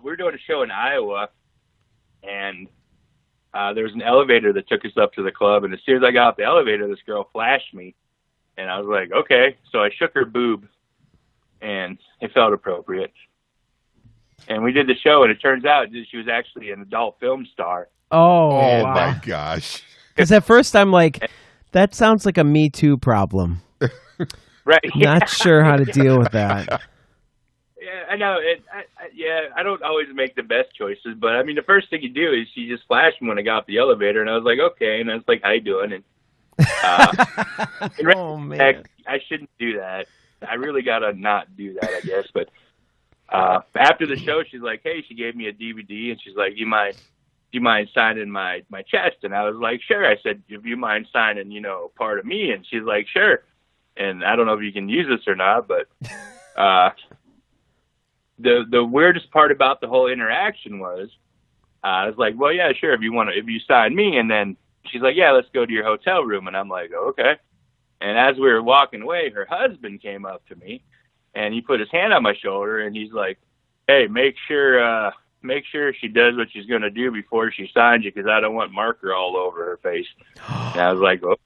we were doing a show in Iowa, and there was an elevator that took us up to the club. And as soon as I got off the elevator, this girl flashed me, and I was like, okay. So I shook her boob, and it felt appropriate. And we did the show, and it turns out that she was actually an adult film star. Oh wow. my gosh! Because at first I'm like, that sounds like a Me Too problem. Right? Not sure how to deal with that. Yeah, I know. I don't always make the best choices, but I mean, the first thing you do is she just flashed me when I got off the elevator, and I was like, okay, and I was like, how you doing? And oh man, I shouldn't do that. I really gotta not do that, I guess. But after the show, she's like, hey, she gave me a DVD, and she's like, do you mind signing my chest? And I was like, sure. I said, if you mind signing, part of me? And she's like, sure. And I don't know if you can use this or not, but the weirdest part about the whole interaction was I was like, well, yeah, sure, if you sign me. And then she's like, yeah, let's go to your hotel room. And I'm like, okay. And as we were walking away, her husband came up to me, and he put his hand on my shoulder, and he's like, hey, make sure she does what she's going to do before she signs you, because I don't want marker all over her face. And I was like, oh.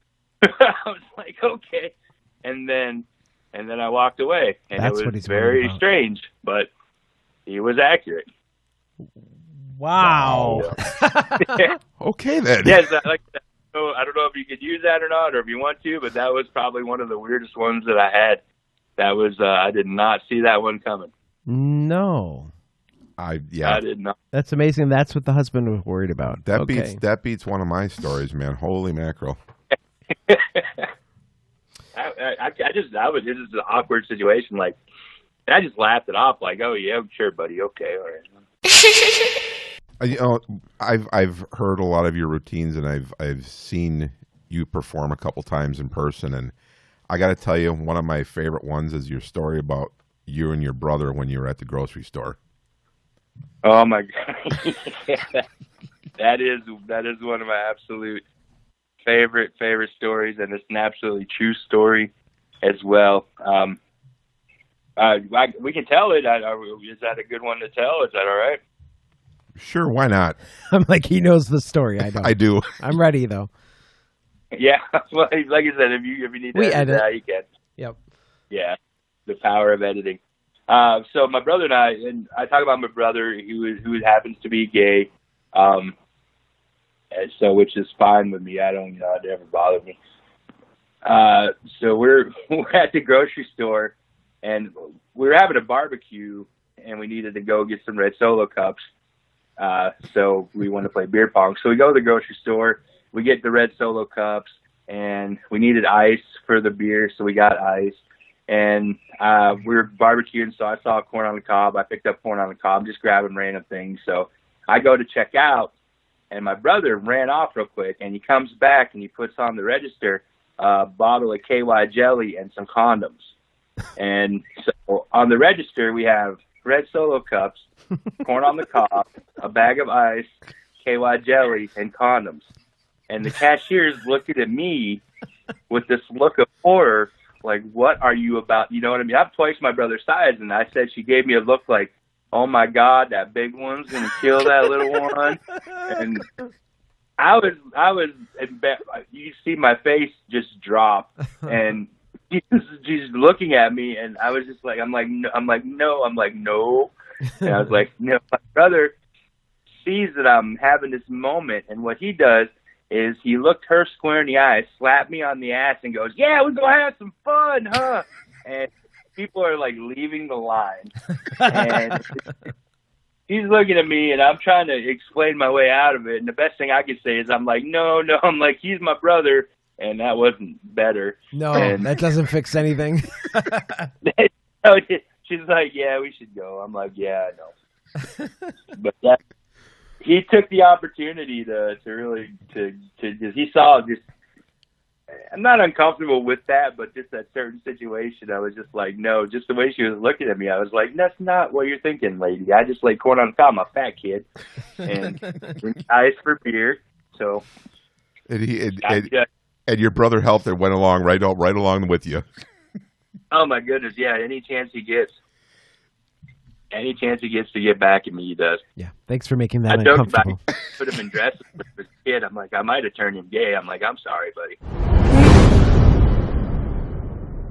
I was like, okay. And then I walked away, and That's it what was he's very strange, but he was accurate. Wow. Okay, then. Yes, I don't know if you could use that or not, or if you want to, but that was probably one of the weirdest ones that I had. That was I did not see that one coming. No. I did not. That's amazing. That's what the husband was worried about. That beats one of my stories, man. Holy mackerel. This is an awkward situation. Like, and I just laughed it off. Like, oh yeah, sure, buddy. Okay, all right. I've heard a lot of your routines, and I've seen you perform a couple times in person, and I got to tell you, one of my favorite ones is your story about you and your brother when you were at the grocery store. Oh my God. That is one of my absolute favorite stories, and it's an absolutely true story as well. We can tell it. Is that a good one to tell? Is that all right? Sure, why not? I'm like, he knows the story. I don't. I do. I'm ready though. Yeah, well, like I said, if you need to edit that, you can. Yep. Yeah, the power of editing. So my brother and I talk about my brother who happens to be gay, and so which is fine with me. I don't, it never bothered me. So we're at the grocery store, and we were having a barbecue, and we needed to go get some red Solo cups. So we want to play beer pong. So we go to the grocery store, we get the red Solo cups, and we needed ice for the beer, so we got ice. And we were barbecuing, so I saw corn on the cob. I picked up corn on the cob, just grabbing random things. So I go to check out, and my brother ran off real quick, and he comes back, and he puts on the register a bottle of KY jelly and some condoms. And so on the register, we have red Solo cups, corn on the cob, a bag of ice, KY jelly, and condoms. And the cashier's looking at me with this look of horror, like, what are you about? You know what I mean? I'm twice my brother's size, and I said she gave me a look like, oh, my God, that big one's going to kill that little one. And I was, you see my face just drop, and she's looking at me, and I was just like, I'm like, no. And I was like, no, my brother sees that I'm having this moment, and what he does is he looked her square in the eye, slapped me on the ass, and goes, yeah, we're going to have some fun, huh? And people are, like, leaving the line. And he's looking at me, and I'm trying to explain my way out of it. And the best thing I could say is I'm like, no. I'm like, he's my brother. And that wasn't better. No, and that doesn't fix anything. She's like, yeah, we should go. I'm like, yeah, I know. But he took the opportunity to he saw just, I'm not uncomfortable with that, but just that certain situation, I was just like, no, just the way she was looking at me, I was like, that's not what you're thinking, lady. I just like corn on the cob, I'm a fat kid, and drink ice for beer. So, and your brother helped and went along right along with you. Oh my goodness, yeah, any chance he gets. Any chance he gets to get back at me, he does. Yeah. Thanks for making that I joked about uncomfortable. put him in dresses when he was a kid. I'm like, I might have turned him gay. I'm like, I'm sorry, buddy.